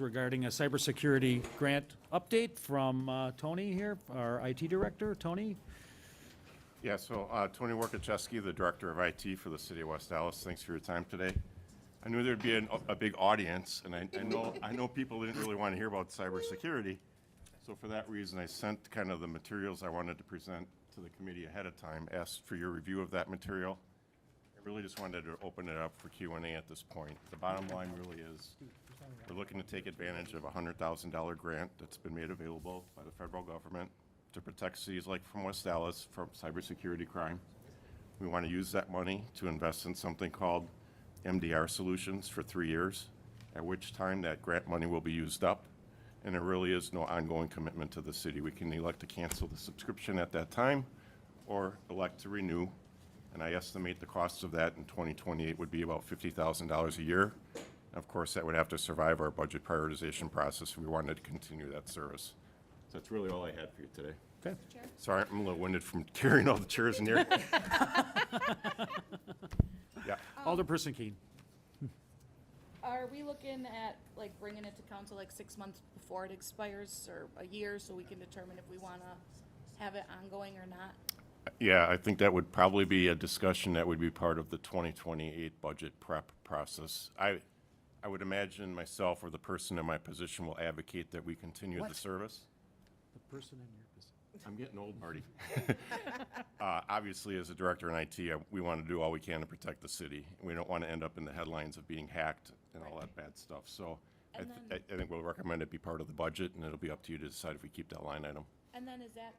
regarding a cybersecurity grant update from Tony here, our IT director. Tony? Yeah, so Tony Warkacheski, the Director of IT for the City of West Dallas. Thanks for your time today. I knew there'd be a big audience, and I know people didn't really want to hear about cybersecurity. So for that reason, I sent kind of the materials I wanted to present to the committee ahead of time, asked for your review of that material. I really just wanted to open it up for Q&A at this point. The bottom line really is we're looking to take advantage of a $100,000 grant that's been made available by the federal government to protect cities like from West Dallas from cybersecurity crime. We want to use that money to invest in something called MDR Solutions for 3 years, at which time that grant money will be used up, and there really is no ongoing commitment to the city. We can elect to cancel the subscription at that time or elect to renew, and I estimate the cost of that in 2028 would be about $50,000 a year. Of course, that would have to survive our budget prioritization process if we wanted to continue that service. So that's really all I had for you today. Okay. Sorry, I'm a little winded from carrying all the chairs in here. Yeah. Alderperson Keene. Are we looking at like bringing it to council like 6 months before it expires or a year so we can determine if we want to have it ongoing or not? Yeah, I think that would probably be a discussion that would be part of the 2028 budget prep process. I would imagine myself or the person in my position will advocate that we continue the service. The person in your position. I'm getting old, Marty. Obviously, as a director in IT, we want to do all we can to protect the city. We don't want to end up in the headlines of being hacked and all that bad stuff. So I think we'll recommend it be part of the budget, and it'll be up to you to decide if we keep that line item. And then is that,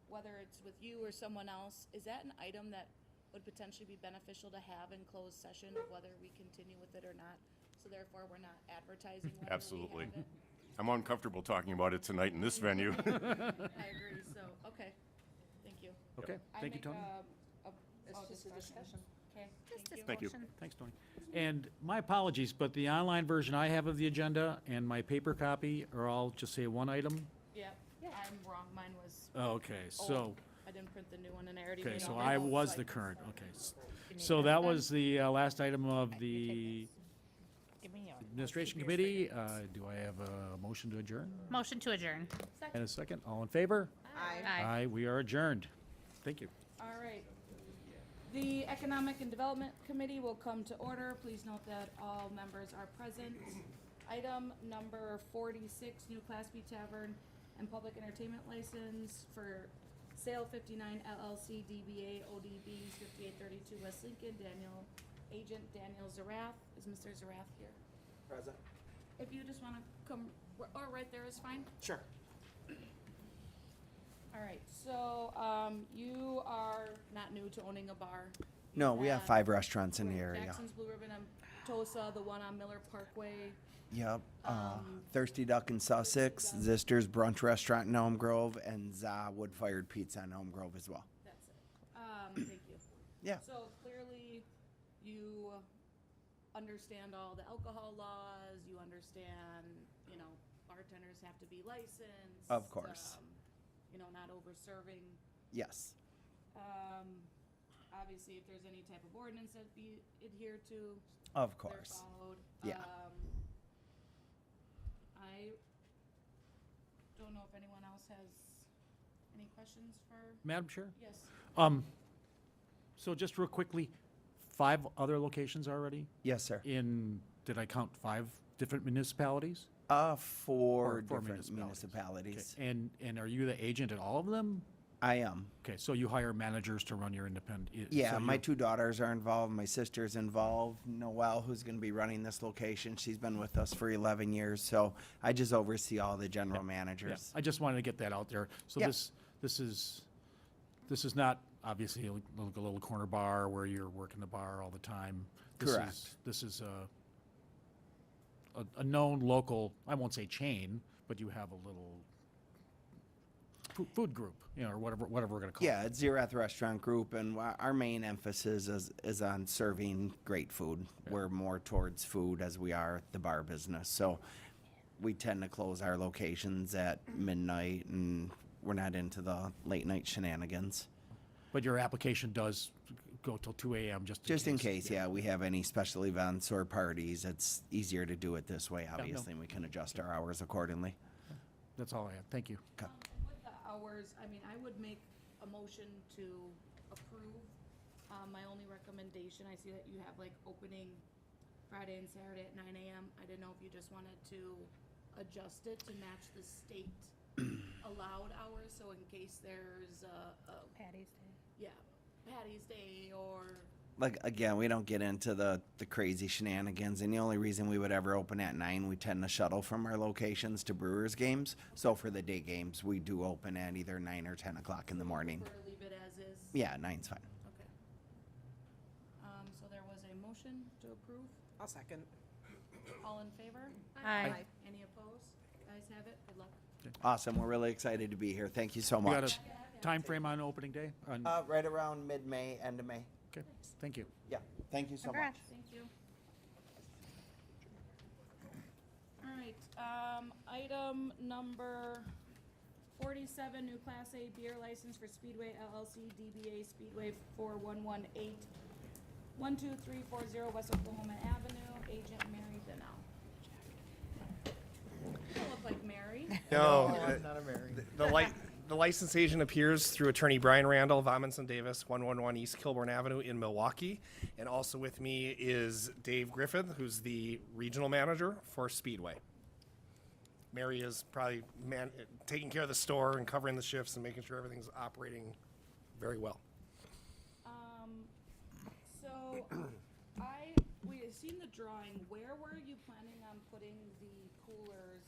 whether it's with you or someone else, is that an item that would potentially be beneficial to have in closed session of whether we continue with it or not? So therefore, we're not advertising whether Absolutely. we have it? I'm uncomfortable talking about it tonight in this venue. I agree, so, okay. Thank you. Okay, thank you, Tony. Just a discussion. Okay, thank you. Thank you. Thanks, Tony. And my apologies, but the online version I have of the agenda and my paper copy are all just say one item. Yeah, I'm wrong. Mine was Okay, so, old. I didn't print the new one and I already okay, made so all I my notes, was so the I- current, okay. So that was the last item of the Administration Committee. Do I have a motion to adjourn? Motion to adjourn. And a second, all in favor? Aye. Aye, we are adjourned. Thank you. All right. The Economic and Development Committee will come to order. Please note that all members are present. Item number 46, new Class B Tavern and Public Entertainment License for Sale 59 LLC DBA ODB 5832 West Lincoln. Agent Daniel Zarath. Is Mr. Zarath here? Present. If you just want to come, or right there is fine. Sure. All right, so, you are not new to owning a bar. No, we have 5 restaurants in the Right, area. Jackson's Blue Ribbon and Tosa, the one on Miller Parkway. Yep. Thirsty Duck in Sussex, Zister's Brunch Restaurant in Elm Grove, and Za Wood Fired Pizza in Elm Grove as well. That's it. Thank you. Yeah. So clearly, you understand all the alcohol laws, you understand, bartenders have to be licensed. Of course. Not over-serving. Yes. Obviously, if there's any type of ordinance that be adhered to, Of they're course. followed. Yeah. I don't know if anyone else has any questions for, Madam Chair? yes. So just real quickly, 5 other locations already Yes, sir. in, did I count 5 different municipalities? 4 Four different municipalities. municipalities. Okay. And are you the agent at all of them? I am. Okay, so you hire managers to run your independent? Yeah, so my you- 2 daughters are involved. My sister's involved. Noelle, who's going to be running this location, she's been with us for 11 years. So I just oversee all the general Yeah, managers. I just wanted to get that out there. So Yeah. this is not obviously a little corner bar where you're working the bar all the time. Correct. This is a known local, I won't say chain, but you have a little food group, or whatever we're gonna call it. Yeah, it's Zerath Restaurant Group, and our main emphasis is on serving great food. We're more towards food as we are the bar business. So we tend to close our locations at midnight, and we're not into the late night shenanigans. But your application does go till 2 AM just Just in case, yeah, we have any special events or parties, it's easier to do it this way, obviously, and we can adjust our hours accordingly. That's all I have. Thank you. And with the hours, I mean, I would make a motion to approve. My only recommendation, I see that you have like opening Friday and Saturday at 9 AM. I didn't know if you just wanted to adjust it to match the state allowed hours, so in case there's Patty's Day. yeah, Patty's Day or, Like, again, we don't get into the crazy shenanigans, and the only reason we would ever open at 9, we tend to shuttle from our locations to Brewers games. So for the day games, we do open at either 9 or 10 o'clock in the morning. or leave it as is? Yeah, 9's fine. Okay. So there was a motion to approve. I'll second. All in favor? Aye. Any opposed? Guys have it. Good luck. Awesome, we're really excited to be here. Thank you so You got much. a time frame on opening day? Right around mid-May, end of May. Okay, thank you. Yeah, thank you so much. Congrats. Thank you. All right, item number 47, new Class A beer license for Speedway LLC, DBA Speedway 4118, 12340 West Oklahoma Avenue, agent Mary Donnell. You look like Mary. No, Not a Mary. the license agent appears through attorney Brian Randall of Amundsen Davis, 111 East Kilbourne Avenue in Milwaukee. And also with me is Dave Griffith, who's the regional manager for Speedway. Mary is probably taking care of the store and covering the shifts and making sure everything's operating very well. So, we had seen the drawing, where were you planning on putting the coolers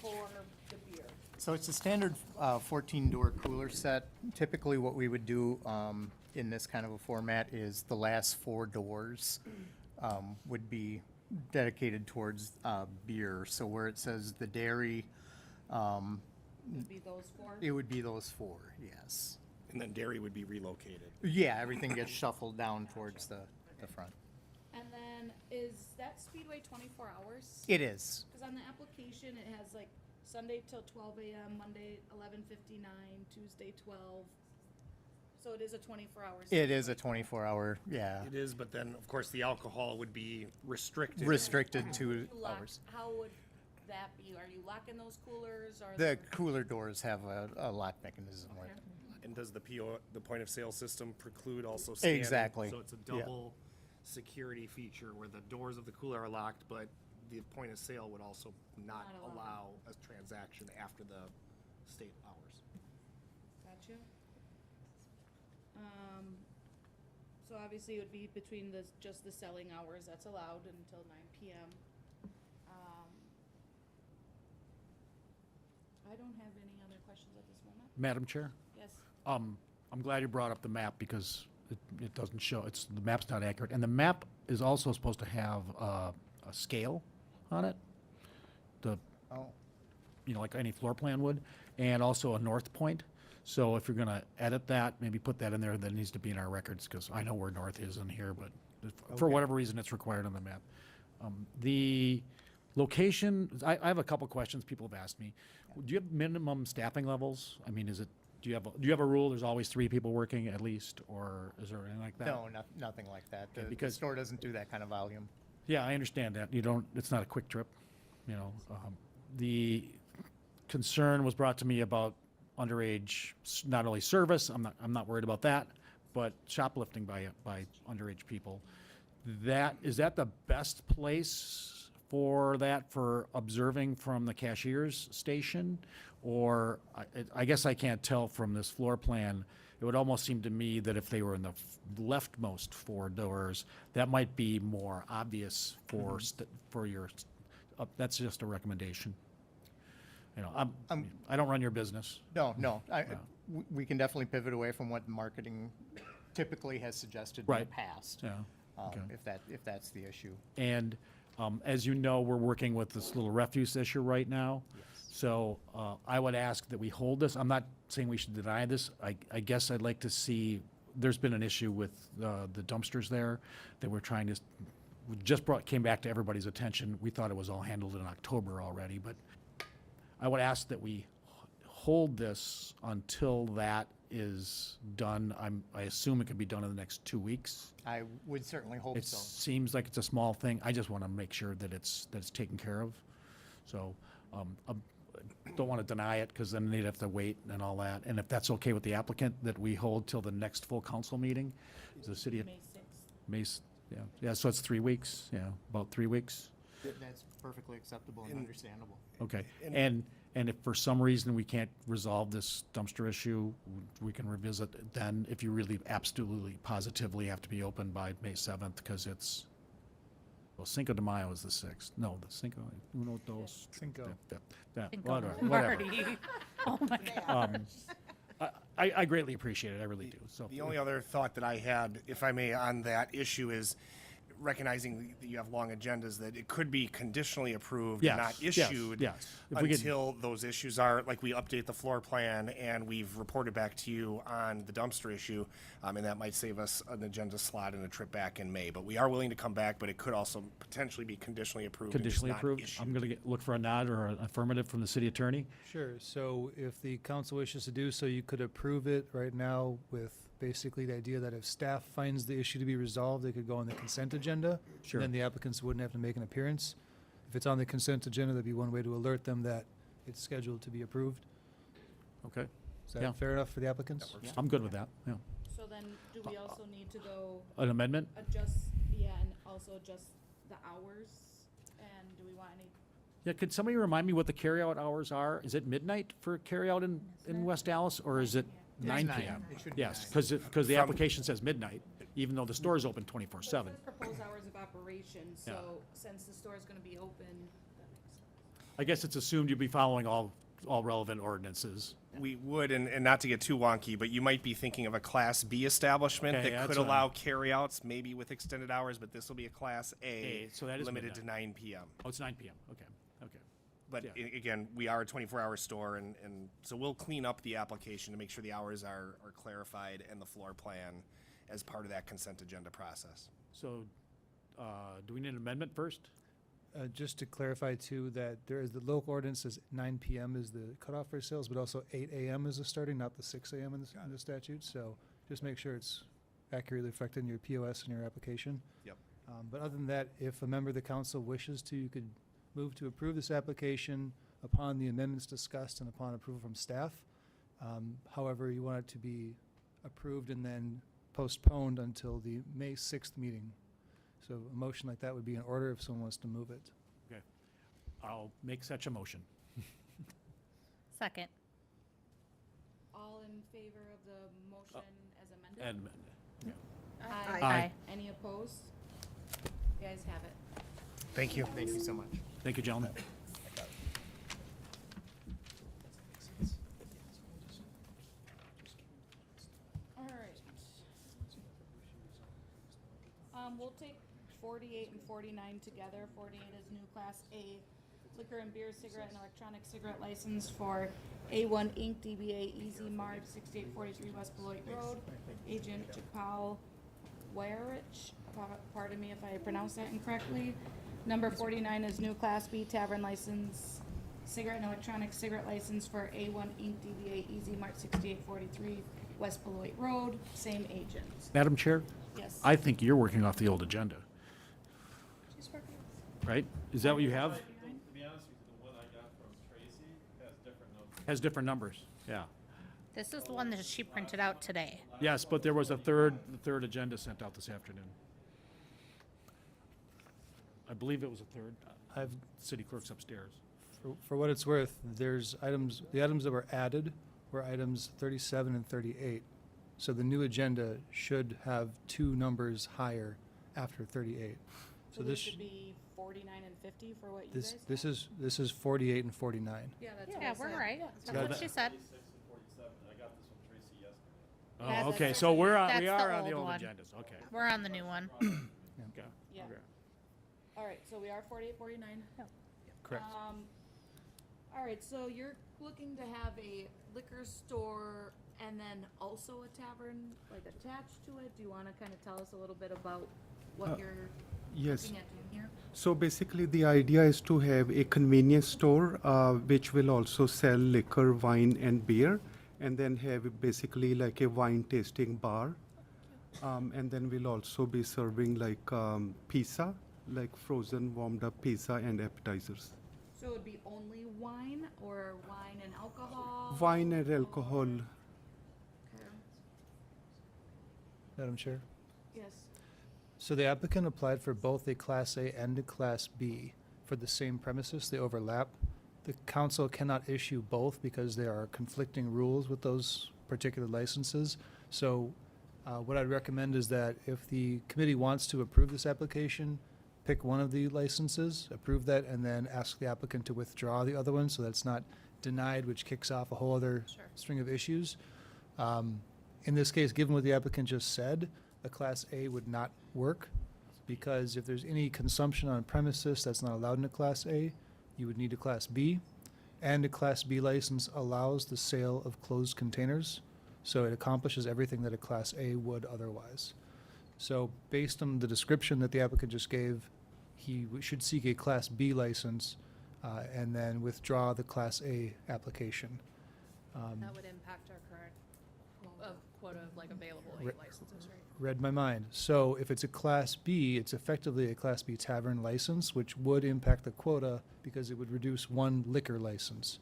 for the beer? So it's a standard 14-door cooler set. Typically, what we would do in this kind of a format is the last 4 doors would be dedicated towards beer. So where it says the dairy, Would be those 4? it would be those 4, yes. And then dairy would be relocated. Yeah, everything gets shuffled down towards the front. And then, is that Speedway 24 hours? It is. Because on the application, it has like Sunday till 12 AM, Monday 11:59, Tuesday 12. So it is a 24-hour. It is a 24-hour, yeah, It is, but then, of course, the alcohol would be restricted. restricted to hours. How would that be? Are you locking those coolers or? The cooler doors have a lock mechanism with it. And does the the point of sale system preclude also scanning? Exactly. So it's a Yeah. double security feature where the doors of the cooler are locked, but the point of sale would also not Not allow. allow a transaction after the state hours. Gotcha. So obviously it would be between just the selling hours, that's allowed until 9 PM. I don't have any other questions at this moment. Madam Chair? Yes, I'm glad you brought up the map because it doesn't show, the map's not accurate. And the map is also supposed to have a scale on it. Oh, Like any floor plan would, and also a north point. So if you're gonna edit that, maybe put that in there, that needs to be in our records, because I know where north is in here, but for whatever reason, it's required on the map. The location, I have a couple questions people have asked me. Do you have minimum staffing levels? I mean, do you have a rule, there's always 3 people working at least, or is there anything like that? no, nothing like that. The because- store doesn't do that kind of volume. Yeah, I understand that. It's not a quick trip, The concern was brought to me about underage, not only service, I'm not worried about that, but shoplifting by underage people. Is that the best place for that, for observing from the cashier's station? Or, I guess I can't tell from this floor plan. It would almost seem to me that if they were in the leftmost 4 doors, that might be more obvious for your, that's just a recommendation. I don't run your business. No, we can definitely pivot away from what marketing typically has suggested in the Right. past. Yeah. Okay. If that's the issue. And as you know, we're working with this little refuse issue right now. So I would ask that we hold this. I'm not saying we should deny this. I guess I'd like to see, there's been an issue with the dumpsters there that we're trying to, came back to everybody's attention. We thought it was all handled in October already, but I would ask that we hold this until that is done, I assume it could be done in the next 2 weeks. I would certainly hope It so. seems like it's a small thing. I just want to make sure that it's taken care of. So, don't want to deny it because then they'd have to wait and all that. And if that's okay with the applicant, that we hold till the next full council meeting, the city, May sixth. yeah, so it's 3 weeks, yeah, about 3 weeks. That's perfectly acceptable and understandable. Okay, and if for some reason we can't resolve this dumpster issue, we can revisit it then, if you really absolutely positively have to be open by May 7th, because it's, well, Cinco de Mayo is the 6th. No, the Cinco, uno, dos. Cinco. Whatever. Marty. Oh my God. I greatly appreciate it, I really do, so. The only other thought that I had, if I may, on that issue is recognizing that you have long agendas, that it could be conditionally approved and not Yes, yes, issued yes. If we could- until those issues are, like we update the floor plan and we've reported back to you on the dumpster issue, and that might save us an agenda slot and a trip back in May. But we are willing to come back, but it could also potentially be conditionally approved and just Conditionally not approved? issued. I'm gonna look for a nod or an affirmative from the city attorney. Sure, so if the council wishes to do so, you could approve it right now with basically the idea that if staff finds the issue to be resolved, they could go on the consent agenda. Sure. And then the applicants wouldn't have to make an appearance. If it's on the consent agenda, that'd be one way to alert them that it's scheduled to be approved. Okay, Is Yeah. that fair enough for the applicants? I'm good with that, yeah. So then, do we also need to go An amendment? adjust, and also adjust the hours? And do we want any, Yeah, could somebody remind me what the carryout hours are? Is it midnight for carryout in West Dallas, or is it 9 9. PM? It should be Yes, 9. because the application says midnight, even though the store is open 24/7. it says proposed hours of operation, so since the store is gonna be open, that makes sense. I guess it's assumed you'd be following all relevant ordinances. We would, and not to get too wonky, but you might be thinking of a Class B establishment Okay, that that's could what allow carryouts, maybe with extended hours, but this will be a Class A, A, so that is limited to midnight. 9 PM. Oh, it's 9 PM, okay. But Yeah. again, we are a 24-hour store, and so we'll clean up the application to make sure the hours are clarified and the floor plan as part of that consent agenda process. So, do we need an amendment first? Just to clarify too, that there is, the local ordinance says 9 PM is the cutoff for sales, but also 8 AM is the starting, not the 6 AM in the statute. So just make sure it's accurately reflected in your POS and your application. Yep. But other than that, if a member of the council wishes to, you could move to approve this application upon the amendments discussed and upon approval from staff. However, you want it to be approved and then postponed until the May 6th meeting. So a motion like that would be in order if someone wants to move it. Okay. I'll make such a motion. Second. All in favor of the motion as amended? And, Aye. Aye. Any opposed? You guys have it. Thank you. Thank you so much. thank you, gentlemen. All right. We'll take 48 and 49 together. 48 is new Class A liquor and beer, cigarette and electronic cigarette license for A1 Inc. DBA Easy Mart, 6843 West Beloit Road. Agent Japal Wyerich, pardon me if I pronounced that incorrectly. Number 49 is new Class B tavern license, cigarette and electronic cigarette license for A1 Inc. DBA Easy Mart, 6843 West Beloit Road, same agent. Madam Chair, Yes. I think you're working off the old agenda, right? Is that what you have? To be honest with you, the one I got from Tracy has different numbers. Has different numbers, yeah. This is the one that she printed out today. Yes, but there was the third agenda sent out this afternoon. I believe it was a third. I've, City clerk's upstairs. for what it's worth, there's items, the items that were added were items 37 and 38. So the new agenda should have 2 numbers higher after 38. So So this this, should be 49 and 50 for what you guys this is 48 and 49. Yeah, that's what Yeah, I we're said. right. Yeah. That's Yeah, what that- she said. 46 and 47. I got this from Tracy yesterday. Oh, That's- okay, so we that's the are on the old old one. agendas, okay. We're on the new one. Okay. Yeah. Okay. All right, so we are 48, 49. Correct. All right, so you're looking to have a liquor store and then also a tavern, like attached to it? Do you want to kind of tell us a little bit about what you're Yes. looking at doing here? So basically, the idea is to have a convenience store which will also sell liquor, wine, and beer, and then have basically like a wine tasting bar. And then we'll also be serving like pizza, like frozen warmed up pizza and appetizers. So it would be only wine or wine and alcohol? Wine and alcohol. Okay. Madam Chair? Yes. So the applicant applied for both a Class A and a Class B for the same premises, they overlap. The council cannot issue both because there are conflicting rules with those particular licenses. So what I'd recommend is that if the committee wants to approve this application, pick one of the licenses, approve that, and then ask the applicant to withdraw the other one, so that's not denied, which kicks off a whole other string of issues. In this case, given what the applicant just said, a Class A would not work, because if there's any consumption on premises that's not allowed in a Class A, you would need a Class B, and a Class B license allows the sale of closed containers, so it accomplishes everything that a Class A would otherwise. So based on the description that the applicant just gave, he should seek a Class B license and then withdraw the Class A application. That would impact our current quota of like available Re- licenses, right? Read my mind. So if it's a Class B, it's effectively a Class B tavern license, which would impact the quota because it would reduce one liquor license.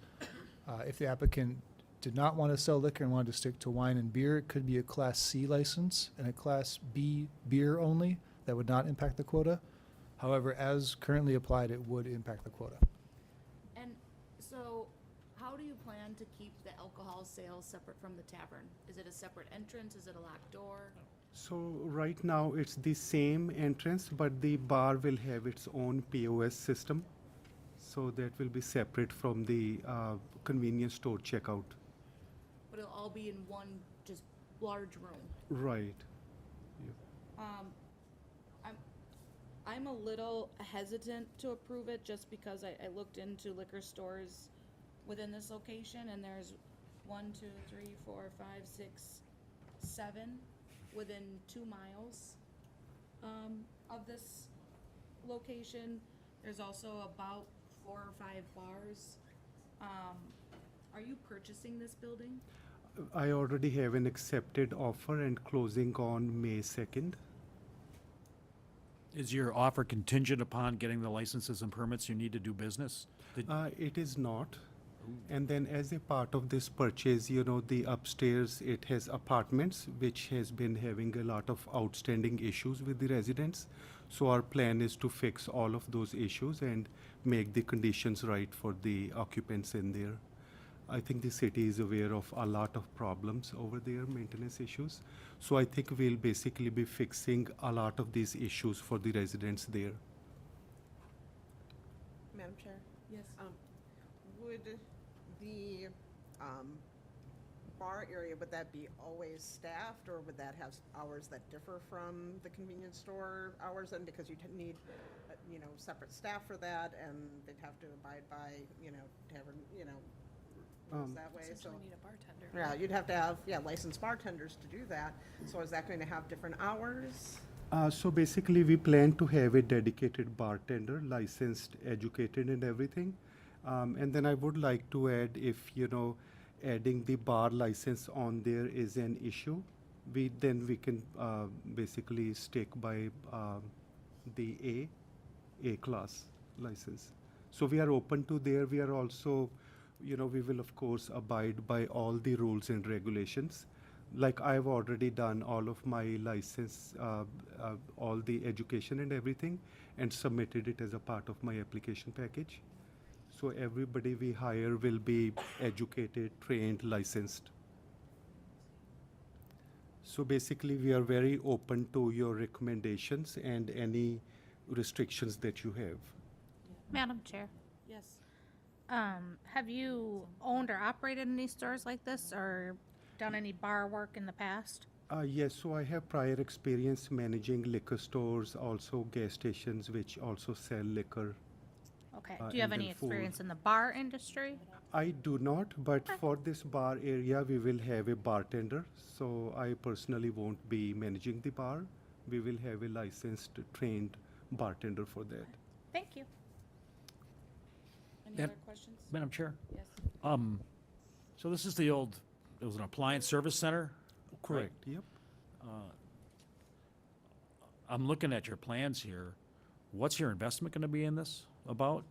If the applicant did not want to sell liquor and wanted to stick to wine and beer, it could be a Class C license and a Class B beer only. That would not impact the quota. However, as currently applied, it would impact the quota. And so, how do you plan to keep the alcohol sales separate from the tavern? Is it a separate entrance? Is it a locked door? So right now it's the same entrance, but the bar will have its own POS system. So that will be separate from the convenience store checkout. But it'll all be in one just large room? Right. I'm a little hesitant to approve it just because I looked into liquor stores within this location, and there's 1, 2, 3, 4, 5, 6, 7 within 2 miles of this location. There's also about 4 or 5 bars. Are you purchasing this building? I already have an accepted offer and closing on May 2nd. Is your offer contingent upon getting the licenses and permits you need to do business? It is not. And then as a part of this purchase, you know, the upstairs, it has apartments, which has been having a lot of outstanding issues with the residents. So our plan is to fix all of those issues and make the conditions right for the occupants in there. I think the city is aware of a lot of problems over there, maintenance issues. So I think we'll basically be fixing a lot of these issues for the residents there. Madam Chair, Yes. would the bar area, would that be always staffed, or would that have hours that differ from the convenience store hours? And because you need, separate staff for that, and they'd have to abide by, tavern, rules that way, so. Essentially need a bartender. Yeah, you'd have to have, licensed bartenders to do that. So is that going to have different hours? So basically, we plan to have a dedicated bartender, licensed, educated, and everything. And then I would like to add, if adding the bar license on there is an issue, we can basically stick by the A class license. So we are open to there. We are also, we will of course abide by all the rules and regulations. Like I've already done all of my license, all the education and everything, and submitted it as a part of my application package. So everybody we hire will be educated, trained, licensed. So basically, we are very open to your recommendations and any restrictions that you have. Madam Chair, Yes. have you owned or operated any stores like this or done any bar work in the past? Yes, so I have prior experience managing liquor stores, also gas stations, which also sell liquor. Okay. Do you have and any then food. experience in the bar industry? I do not, but for this bar area, we will have a bartender. So I personally won't be managing the bar. We will have a licensed, trained bartender for that. Thank you. Any That- other questions? Madam Chair? Yes. So this is the old it was an appliance service center. Correct, yep. I'm looking at your plans here. What's your investment gonna be in this about?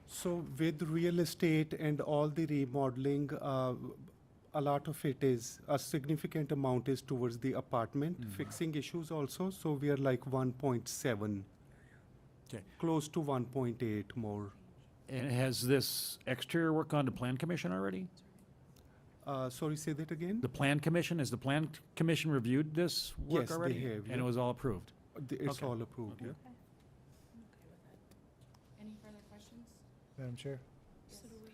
So with real estate and all the remodeling, a lot of it is, a significant amount is towards the apartment fixing issues also. So we are like 1.7, Okay. close to 1.8 more. And has this exterior work gone to Plan Commission already? Sorry, say that again? The Plan Commission, has the Plan Commission reviewed this work Yes, they already? have, And it yeah. was all approved? It's Okay. all approved, yeah. Any further questions? Madam Chair? So do we,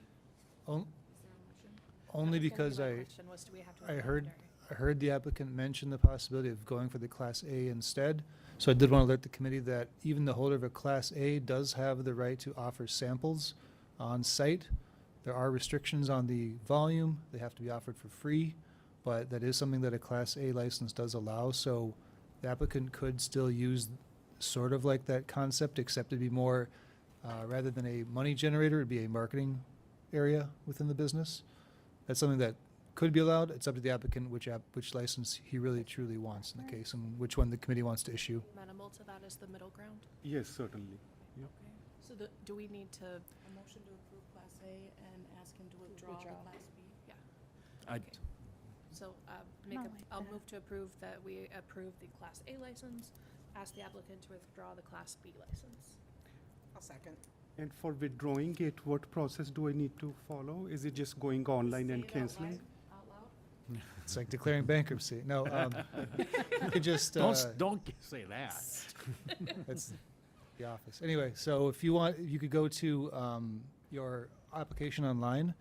On- Is there a motion? Only that was gonna be because my I question was, do we have to I amend heard, or- I heard the applicant mention the possibility of going for the Class A instead. So I did want to alert the committee that even the holder of a Class A does have the right to offer samples on site. There are restrictions on the volume. They have to be offered for free, but that is something that a Class A license does allow. So the applicant could still use sort of like that concept, except it'd be more, rather than a money generator, it'd be a marketing area within the business. That's something that could be allowed. It's up to the applicant which license he really truly wants in the case and which one the committee wants to issue. Amenable to that as the middle ground? Yes, certainly. Yep. So do we need to, A motion to approve Class A and ask him to withdraw the Withdraw. Class B? yeah, I, so, Not like I'll that. move to approve that we approve the Class A license, ask the applicant to withdraw the Class B license. I'll second. And for withdrawing it, what process do I need to follow? Is it just going online and Say it out canceling? loud- Out loud? It's like declaring bankruptcy. No, you could just, don't say that. that's the office. Anyway, so if you want, you could go to your application online.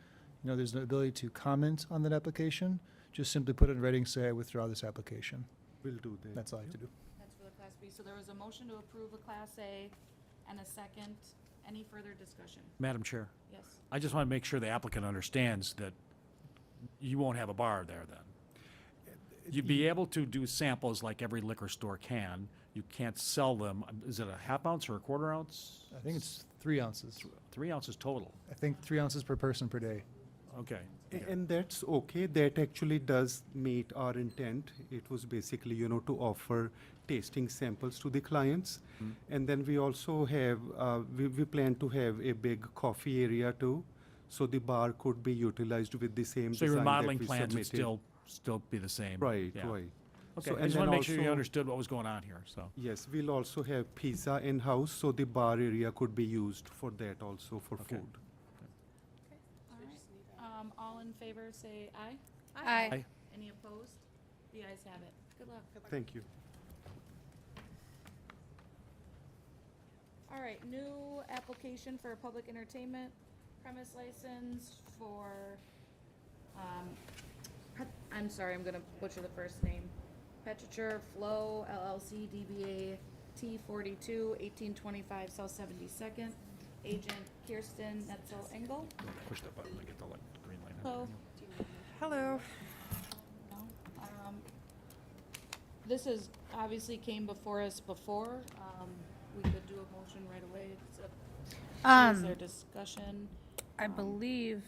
You know, there's an ability to comment on that application. Just simply put it in writing, say, I withdraw this application. We'll do that. That's all I have to do. That's for the Class B. So there was a motion to approve a Class A and a second. Any further discussion? Madam Chair, Yes. I just want to make sure the applicant understands that you won't have a bar there then. You'd be able to do samples like every liquor store can. You can't sell them. Is it a half ounce or a quarter ounce? I think it's 3 ounces. 3 ounces total. I think 3 ounces per person per day. Okay. And that's okay. That actually does meet our intent. It was basically, to offer tasting samples to the clients. And then we also have, we plan to have a big coffee area too. So the bar could be utilized with the same So your design that remodeling we plans would submitted. still be the same? Right, Yeah. right. Okay, So- I and just want to then make sure you also- understood what was going on here, so. Yes, we'll also have pizza in-house, so the bar area could be used for that also, for Okay. food. All right. All in favor, say aye. Aye. Any opposed? The ayes have it. Good luck. Thank you. All right, new application for a public entertainment premise license for, I'm sorry, I'm gonna butcher the first name. Petrichor Flow LLC DBA T42 1825 South 72nd. Agent Kirsten Netzel Engel. Push that button to get the green light. Hello. Hello. No. This is, obviously came before us before. We could do a motion right away. Is there discussion? I believe,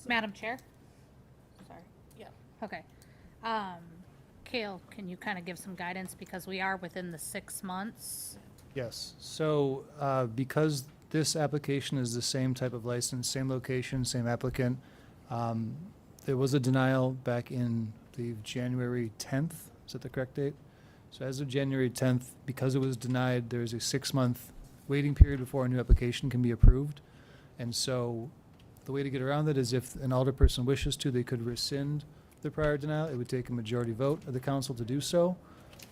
Madam Chair? Sorry. Yeah. Okay. Kale, can you kind of give some guidance because we are within the 6 months? Yes, so because this application is the same type of license, same location, same applicant, there was a denial back in, I believe, January 10th. Is that the correct date? So as of January 10th, because it was denied, there's a 6-month waiting period before a new application can be approved. And so the way to get around that is if an alderperson wishes to, they could rescind the prior denial. It would take a majority vote of the council to do so.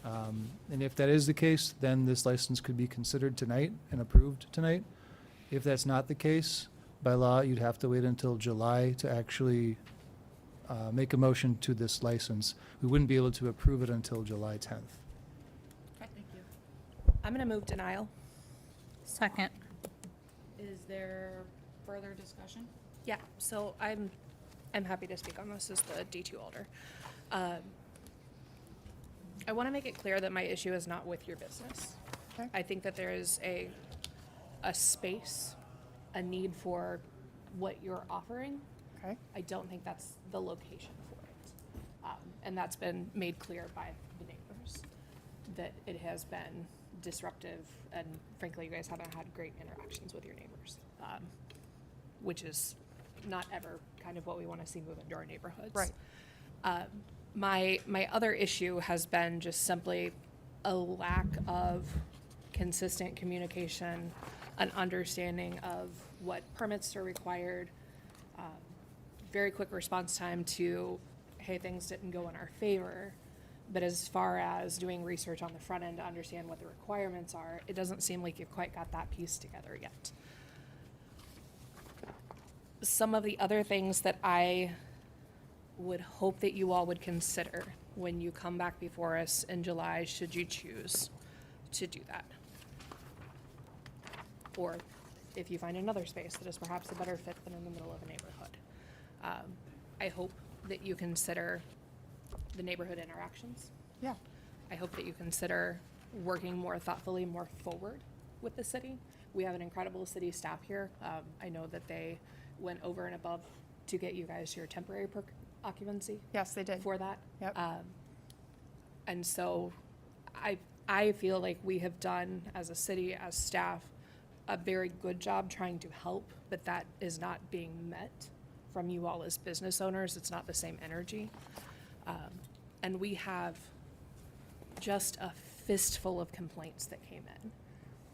And if that is the case, then this license could be considered tonight and approved tonight. If that's not the case, by law, you'd have to wait until July to actually make a motion to this license. We wouldn't be able to approve it until July 10th. Thank you. I'm gonna move denial. Second. Is there further discussion? Yeah, so I'm happy to speak on this as the D2 alder. I want to make it clear that my issue is not with your business. Okay. I think that there is a space, a need for what you're offering. Okay. I don't think that's the location for it. And that's been made clear by the neighbors, that it has been disruptive, and frankly, you guys haven't had great interactions with your neighbors, which is not ever kind of what we want to see move into our neighborhoods. Right. My other issue has been just simply a lack of consistent communication, an understanding of what permits are required, very quick response time to, hey, things didn't go in our favor. But as far as doing research on the front end to understand what the requirements are, it doesn't seem like you've quite got that piece together yet. Some of the other things that I would hope that you all would consider when you come back before us in July, should you choose to do that. Or if you find another space that is perhaps a better fit than in the middle of a neighborhood. I hope that you consider the neighborhood interactions. Yeah. I hope that you consider working more thoughtfully, more forward with the city. We have an incredible city staff here. I know that they went over and above to get you guys your temporary perk occupancy Yes, they did. for that. Yep. And so I feel like we have done, as a city, as staff, a very good job trying to help, but that is not being met from you all as business owners. It's not the same energy. And we have just a fistful of complaints that came in.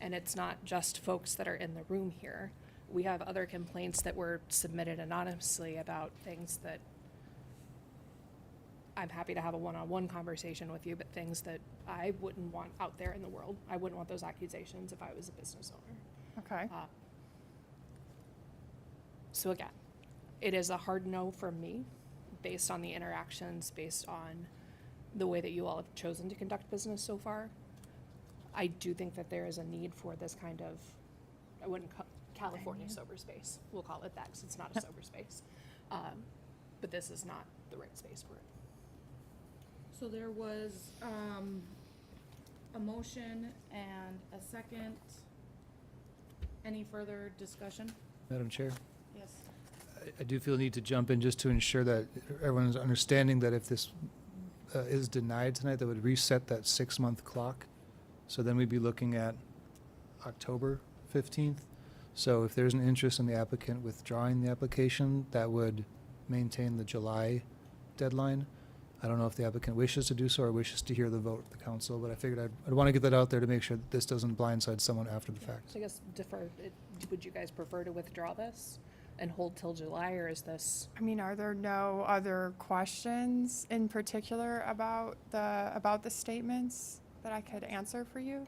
And it's not just folks that are in the room here. We have other complaints that were submitted anonymously about things that I'm happy to have a one-on-one conversation with you, but things that I wouldn't want out there in the world. I wouldn't want those accusations if I was a business owner. Okay. So again, it is a hard no from me, based on the interactions, based on the way that you all have chosen to conduct business so far. I do think that there is a need for this kind of, I wouldn't call California sober space. We'll call it that, 'cause it's not a sober space. But this is not the right space for it. So there was a motion and a second. Any further discussion? Madam Chair, Yes. I do feel the need to jump in just to ensure that everyone's understanding that if this is denied tonight, that would reset that 6-month clock. So then we'd be looking at October 15th. So if there's an interest in the applicant withdrawing the application, that would maintain the July deadline. I don't know if the applicant wishes to do so or wishes to hear the vote of the council, but I figured I'd want to get that out there to make sure that this doesn't blindside someone after the fact. So I guess would you guys prefer to withdraw this and hold till July, or is this? I mean, are there no other questions in particular about the statements that I could answer for you?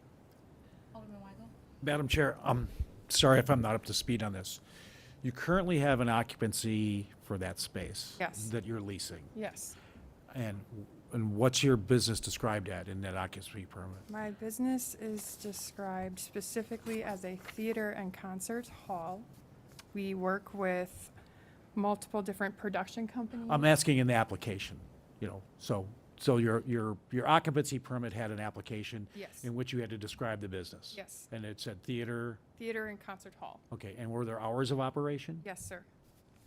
Alderman Weigel? Madam Chair, sorry if I'm not up to speed on this. You currently have an occupancy for that space. Yes. That you're leasing. Yes. And what's your business described at in that occupancy permit? My business is described specifically as a theater and concert hall. We work with multiple different production companies. I'm asking in the application, so your occupancy permit had an application Yes. in which you had to describe the business. Yes. And it said theater, Theater and concert hall. okay, and were there hours of operation? Yes, sir.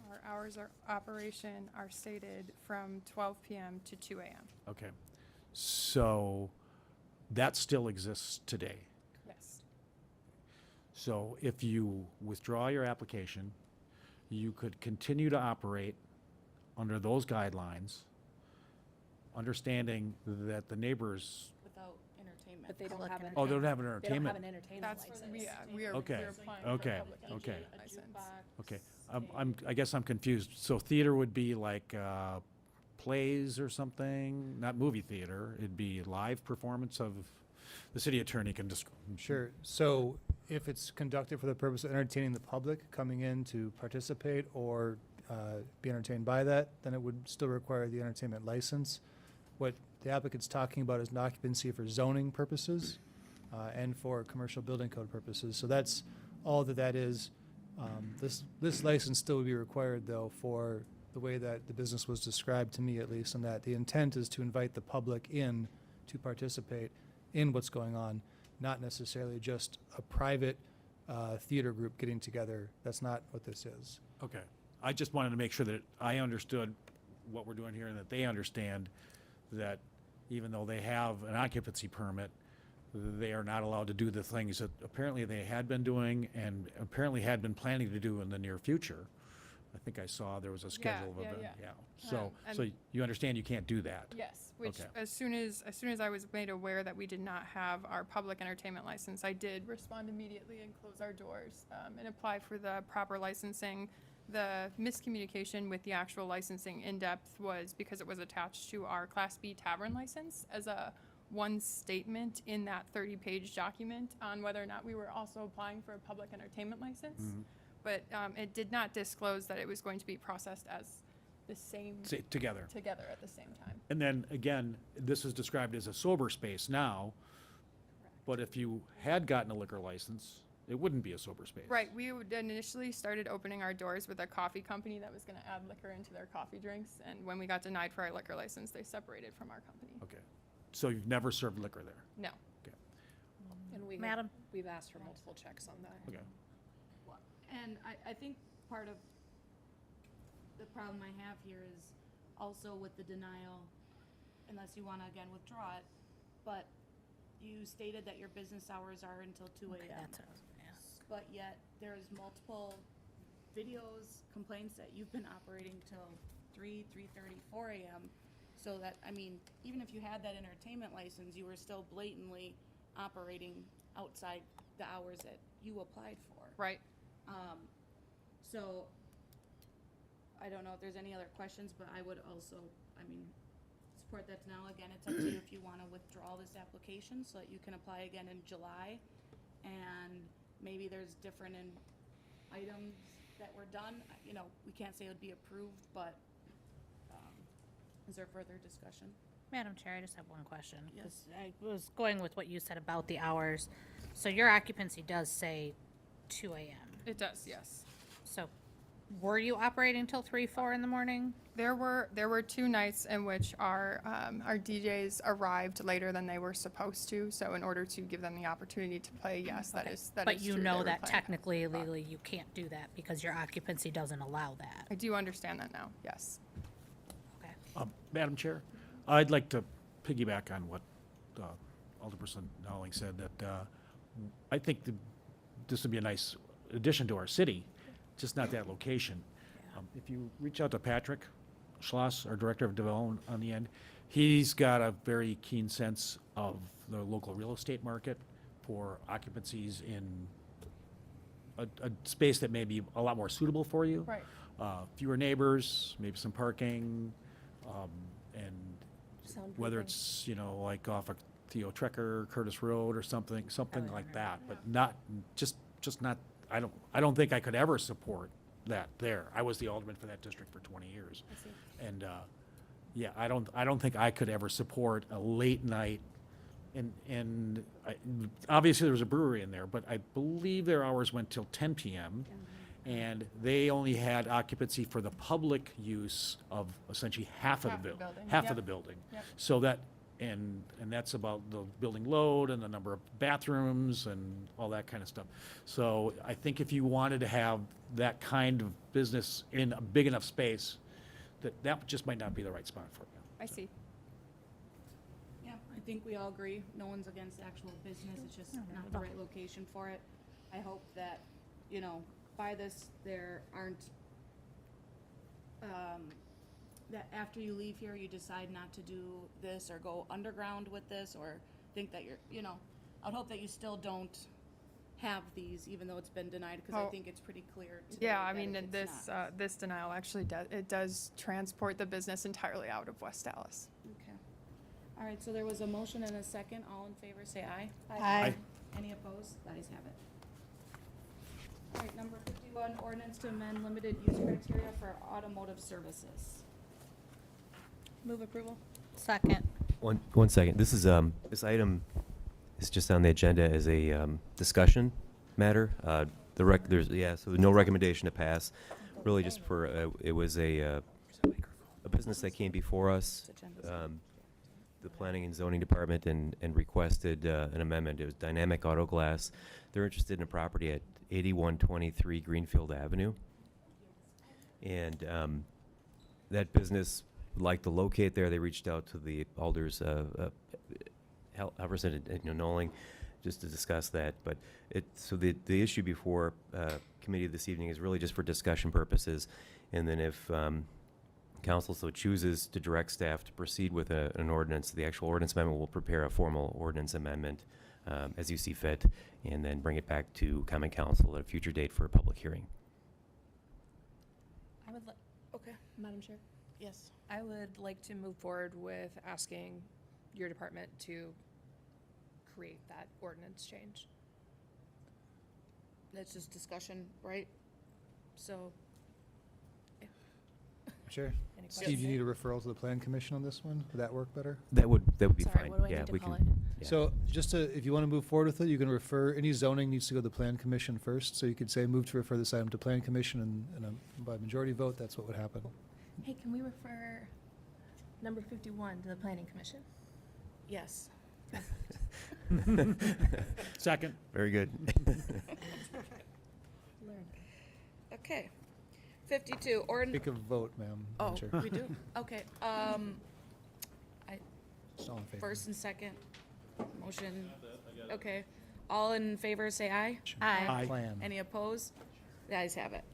Our hours of operation are stated from 12 p.m. to 2 a.m. Okay, so that still exists today. Yes. So if you withdraw your application, you could continue to operate under those guidelines, understanding that the neighbors, Without entertainment. But they don't have an. oh, they don't have an They don't entertainment? have an entertainment That's, license. we are Okay. applying for Okay. a public Okay. entertainment license. Okay, I guess I'm confused. So theater would be like plays or something, not movie theater. It'd be live performance of, the city attorney can just. Sure. So if it's conducted for the purpose of entertaining the public coming in to participate or be entertained by that, then it would still require the entertainment license. What the applicant's talking about is an occupancy for zoning purposes and for commercial building code purposes. So that's all that is. This license still would be required, though, for the way that the business was described to me, at least, and that the intent is to invite the public in to participate in what's going on, not necessarily just a private theater group getting together. That's not what this is. Okay, I just wanted to make sure that I understood what we're doing here and that they understand that even though they have an occupancy permit, they are not allowed to do the things that apparently they had been doing and apparently had been planning to do in the near future. I think I saw there was a schedule of event, yeah. So, and- so you understand you can't do that? Yes, which Okay. as soon as I was made aware that we did not have our public entertainment license, I did respond immediately and close our doors and apply for the proper licensing. The miscommunication with the actual licensing in depth was because it was attached to our Class B tavern license as a one statement in that 30-page document on whether or not we were also applying for a public entertainment license. But it did not disclose that it was going to be processed as the same Say, together. together at the same time. And then, again, this is described as a sober space now, but if you had gotten a liquor license, it wouldn't be a sober space. Right, we would initially started opening our doors with a coffee company that was gonna add liquor into their coffee drinks, and when we got denied for our liquor license, they separated from our company. Okay. So you've never served liquor there? No. Okay. And Madam? we've asked for multiple checks on that. Okay. And I think part of the problem I have here is also with the denial, unless you wanna again withdraw it, but you stated that your business hours are until 2 Okay, AM. that's what I was gonna ask. But yet there's multiple videos, complaints that you've been operating till 3:30, 4 AM. So that, I mean, even if you had that entertainment license, you were still blatantly operating outside the hours that you applied for. Right, So, I don't know if there's any other questions, but I would also, I mean, support that now. Again, it's up to you if you wanna withdraw this application so that you can apply again in July. And maybe there's different items that were done, you know, we can't say it would be approved, but, is there further discussion? Madam Chair, I just have one question. Yes. 'Cause I was going with what you said about the hours. So your occupancy does say 2 AM. it does, yes. So were you operating till 3, 4 in the morning? There were 2 nights in which our DJs arrived later than they were supposed to, so in order to give them the opportunity to play, yes, that Okay. is true. But you they know were that playing. technically, legally, you can't do that because your occupancy doesn't allow that. I do understand that now, yes. Okay. Madam Chair, I'd like to piggyback on what Alderperson Dowling said, that I think this would be a nice addition to our city, just not that location. If you reach out to Patrick Schloss, our Director of Development on the end, he's got a very keen sense of the local real estate market for occupancies in a space that may be a lot more suitable for you. Right. Fewer neighbors, maybe some parking, and whether it's, you know, like off of Theo Trekker, Curtis Road or something like that, but not, just not, I don't think I could ever support that there. I was the alderman for that district for 20 years. And, yeah, I don't think I could ever support a late night, and obviously there was a brewery in there, but I believe their hours went till 10 PM. And they only had occupancy for the public use of essentially half of the building. Half Yep. of the building. Yep. So that, and that's about the building load and the number of bathrooms and all that kind of stuff. So I think if you wanted to have that kind of business in a big enough space, that just might not be the right spot for you. I see. Yeah, I think we all agree, no one's against actual business, it's just not the right location for it. I hope that, you know, by this, there aren't, that after you leave here, you decide not to do this or go underground with this, or think that you're, you know, I'd hope that you still don't have these, even though it's been denied, because I Oh. think it's pretty clear today Yeah, I that mean, it's this, not. this denial actually does transport the business entirely out of West Dallas. Okay. All right, so there was a motion and a second. All in favor, say aye. Aye. Any opposed? The ayes have it. All right, number 51, ordinance to amend limited use criteria for automotive services. Move approval. Second. One second. This is, this item is just on the agenda as a, discussion matter. So no recommendation to pass. Really just for, it was a business that came before us, the Planning and Zoning Department and requested, an amendment. It was Dynamic Auto Glass. They're interested in a property at 8123 Greenfield Avenue. And that business would like to locate there. They reached out to the alders, Halverson and Noling, just to discuss that. But so the issue before committee this evening is really just for discussion purposes. And then if council so chooses to direct staff to proceed with an ordinance, the actual ordinance amendment will prepare a formal ordinance amendment as you see fit, and then bring it back to common council at a future date for a public hearing. I would like, Okay, Madam Chair, yes. I would like to move forward with asking your department to create that ordinance change. That's just discussion, right? So, Sure. Any Steve, you need a referral to the plan commission on this one? Would that work better? That would be Sorry, fine. what do I Yeah, need to we call can. it? Yeah. So just to, if you want to move forward with it, you can refer, any zoning needs to go to the plan commission first. So you could say, move to refer this item to plan commission, and by majority vote, that's what would happen. Hey, can we refer number 51 to the planning commission? yes. Second. Very good. Learn. Okay. 52, Take a vote, ma'am. Oh, Madam Chair. we do? Okay, Just all in favor. first and second, motion, okay. All in favor, say aye. Aye. Plan, Any opposed? The ayes have it.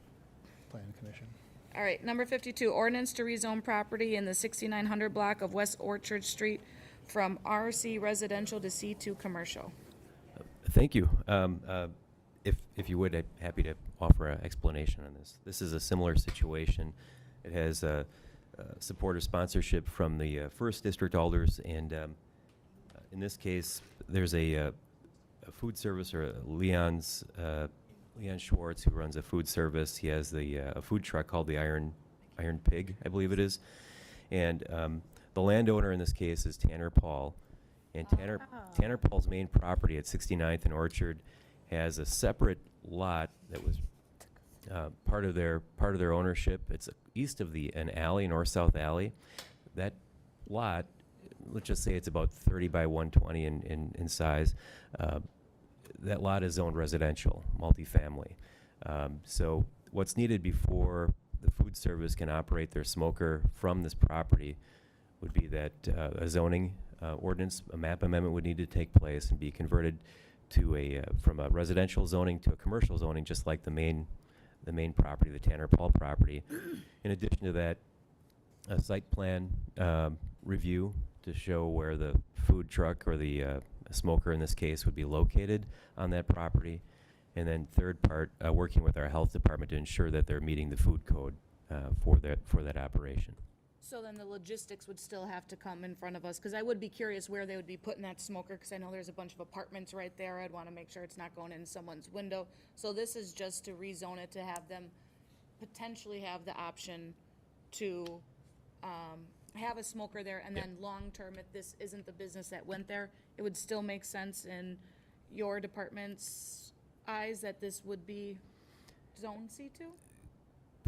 plan commission. All right, number 52, ordinance to rezone property in the 6900 block of West Orchard Street from RC residential to C2 commercial. Thank you. If you would, I'd happy to offer an explanation on this. This is a similar situation. It has supporter sponsorship from the First District Alders, and in this case, there's a food service, or Leon Schwartz, who runs a food service. He has a food truck called the Iron Pig, I believe it is. And the landowner in this case is Tanner Paul. And Tanner Paul's main property at 69th and Orchard has a separate lot that was part of their ownership. It's east of an alley, north-south alley. That lot, let's just say it's about 30 by 120 in size. That lot is zoned residential, multifamily. So what's needed before the food service can operate their smoker from this property would be that a zoning ordinance, a map amendment would need to take place and be converted to from a residential zoning to a commercial zoning, just like the main property, the Tanner Paul property. In addition to that, a site plan review to show where the food truck, or the smoker in this case, would be located on that property. And then third part, working with our health department to ensure that they're meeting the food code for that operation. So then the logistics would still have to come in front of us, because I would be curious where they would be putting that smoker, because I know there's a bunch of apartments right there. I'd want to make sure it's not going in someone's window. So this is just to rezone it, to have them potentially have the option to have a smoker there, and then long-term, if this isn't the business that went there, it would still make sense in your department's eyes that this would be zone C2?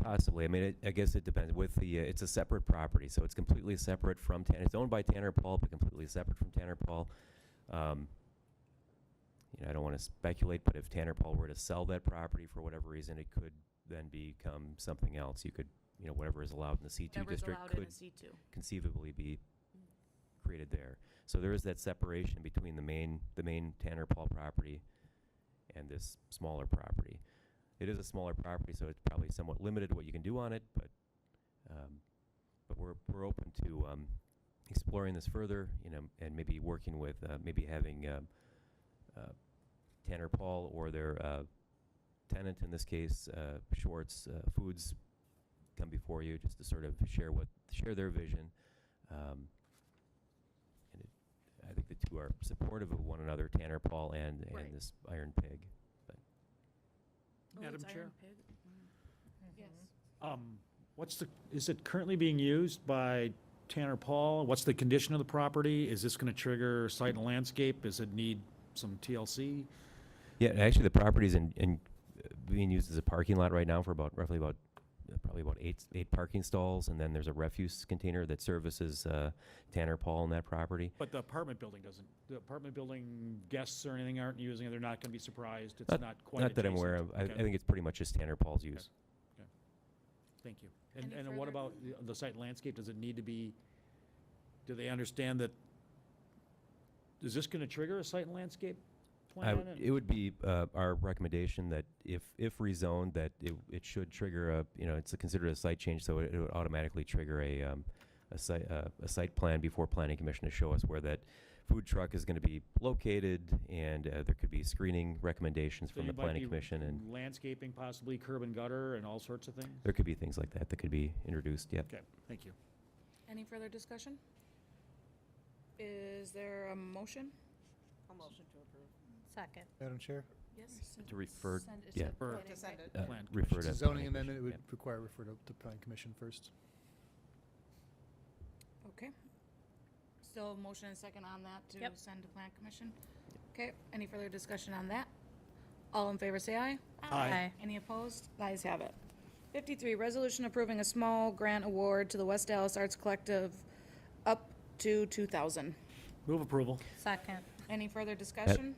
Possibly. I mean, I guess it depends. With it's a separate property, so it's completely separate from Tanner. It's owned by Tanner Paul, but completely separate from Tanner Paul. I don't want to speculate, but if Tanner Paul were to sell that property for whatever reason, it could then become something else. You could, whatever is allowed in the C2 Whatever's district allowed in could a C2. conceivably be created there. So there is that separation between the main Tanner Paul property and this smaller property. It is a smaller property, so it's probably somewhat limited what you can do on it, but we're open to exploring this further, and maybe working with maybe having Tanner Paul or their tenant, in this case Schwartz Foods, come before you just to sort of share their vision. I think the two are supportive of one another, Tanner Paul and Right. this Iron Pig. Oh, Madam it's Chair? Iron Pig? Yes. Is it currently being used by Tanner Paul? What's the condition of the property? Is this going to trigger site and landscape? Does it need some TLC? Yeah, actually, the property's being used as a parking lot right now for probably about eight parking stalls, and then there's a refuse container that services Tanner Paul on that property. But the apartment building doesn't. The apartment building guests or anything aren't using it. They're not going to be surprised. It's not quite Not that I'm aware of. adjacent. I think it's pretty much just Tanner Paul's use. Thank you. Any And what further- about the site landscape? Does it need to be, do they understand that, is this gonna trigger a site and landscape plan? It would be our recommendation that if rezoned, that it should trigger a, it's considered a site change, so it would automatically trigger a site plan before Planning Commission to show us where that food truck is going to be located, and there could be screening recommendations So from you the might Planning be Commission, and landscaping, possibly curb and gutter and all sorts of things? there could be things like that that could be introduced, yep. Okay, thank you. Any further discussion? Is there a motion? A motion to approve. Second. Madam Chair, Yes. To refer, Send it yeah, to Or- planning, To send right? it. Plan refer it's to. a zoning Planning amendment, it would Commission, require refer to Planning Commission first. Okay. Still a motion and second on that to Yep. send to Plan Commission? Okay, any further discussion on that? All in favor, say aye. Aye. Any opposed? The ayes have it. 53, resolution approving a small grant award to the West Dallas Arts Collective up to 2,000. Move approval. Second. Any further discussion?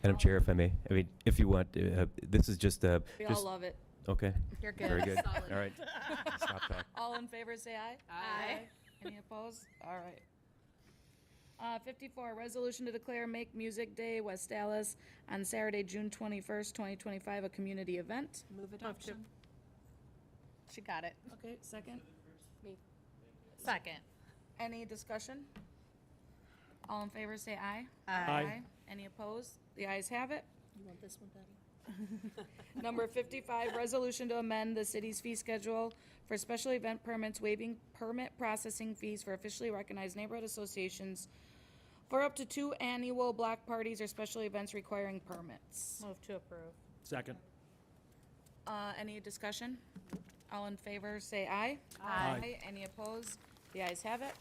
Madam Chair, if I may, I mean, if you want, this is just We all love it. okay, You're good. very good, Solid. all right. Stop that. All in favor, say aye. Aye. Any opposed? All right. 54, resolution to declare Make Music Day, West Dallas, on Saturday, June 21st, 2025, a community event. Move adoption. She got it. Okay, second. Second. Any discussion? All in favor, say aye. Aye. Any opposed? The ayes have it. You want this one, Patty? Number 55, resolution to amend the city's fee schedule for special event permits, waiving permit processing fees for officially recognized neighborhood associations for up to 2 annual block parties or special events requiring permits. Move to approve. Second. Any discussion? All in favor, say aye. Aye. Any opposed? The ayes have it.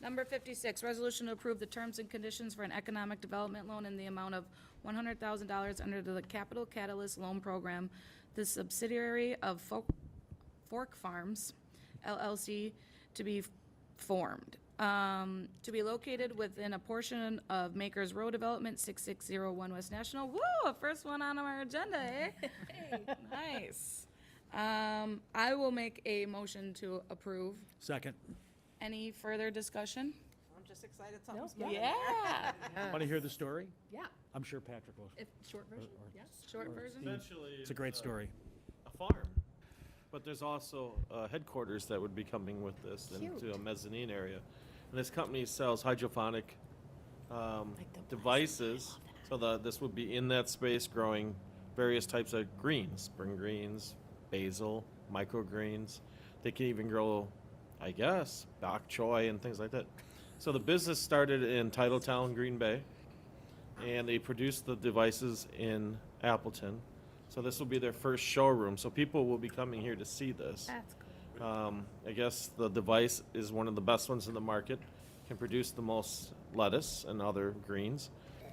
Number 56, resolution to approve the terms and conditions for an economic development loan in the amount of $100,000 under the Capital Catalyst Loan Program, the subsidiary of Fork Farms LLC to be formed. To be located within a portion of Makers Road Development, 6601 West National. Woo, first one on our agenda, eh? Nice. I will make a motion to approve. Second. Any further discussion? I'm just excited something's No, going. Yeah. Want to hear the story? Yeah, I'm sure Patrick will. if, short version, or- yes. Short version? Essentially, It's a great story. a farm. But there's also headquarters that would be coming with this into a mezzanine area. And this company sells hydroponic devices. So this would be in that space growing various types of greens, spring greens, basil, microgreens. They can even grow, I guess, bok choy and things like that. So the business started in Titletown, Green Bay, and they produced the devices in Appleton. So this will be their first showroom. So people will be coming here to see this. That's cool. I guess the device is one of the best ones in the market. Can produce the most lettuce and other greens,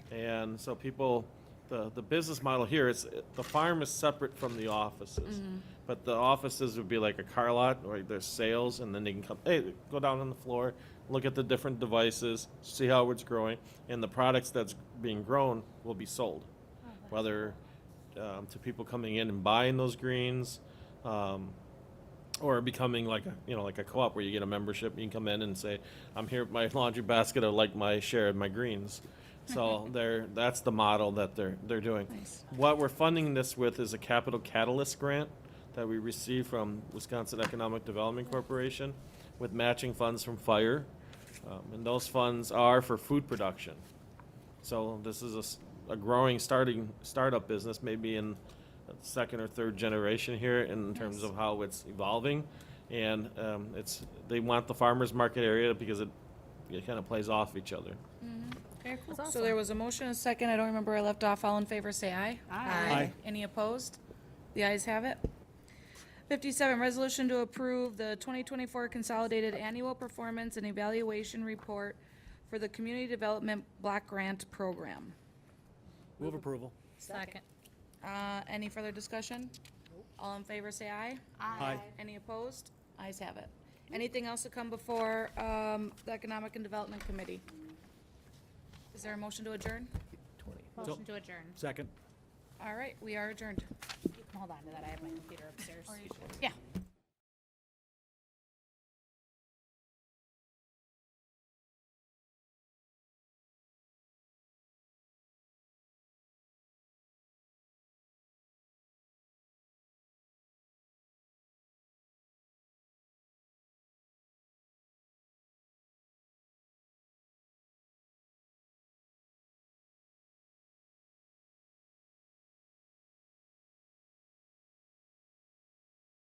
and so people, the business model here is the farm is separate from the offices, but the offices would be like a car lot where there's sales, and then they can come, hey, go down on the floor, look at the different devices, see how it's growing, and the products that's being grown will be sold, whether to people coming in and buying those greens. Or becoming like a co-op where you get a membership. You can come in and say, "I'm here with my laundry basket. I'd like my share of my greens." So that's the model that they're doing. Nice. What we're funding this with is a Capital Catalyst grant that we received from Wisconsin Economic Development Corporation, with matching funds from FIRE, and those funds are for food production. So this is a growing startup business, maybe in second or third generation here in terms of how it's evolving, and they want the farmers market area because it kind of plays off each other. Okay, cool. That's So there was a motion, a second. I don't remember where I left off. All in favor, say aye. Aye. Any opposed? The ayes have it. 57, resolution to approve the 2024 Consolidated Annual Performance and Evaluation Report for the Community Development Block Grant Program. Move approval. Second. Any further discussion? All in favor, say aye. Aye. Any opposed? Ayes have it. Anything else to come before the Economic and Development Committee? Is there a motion to adjourn? Motion to adjourn. Second. All right, we are adjourned. You can hold on to that. I have my computer upstairs. Or you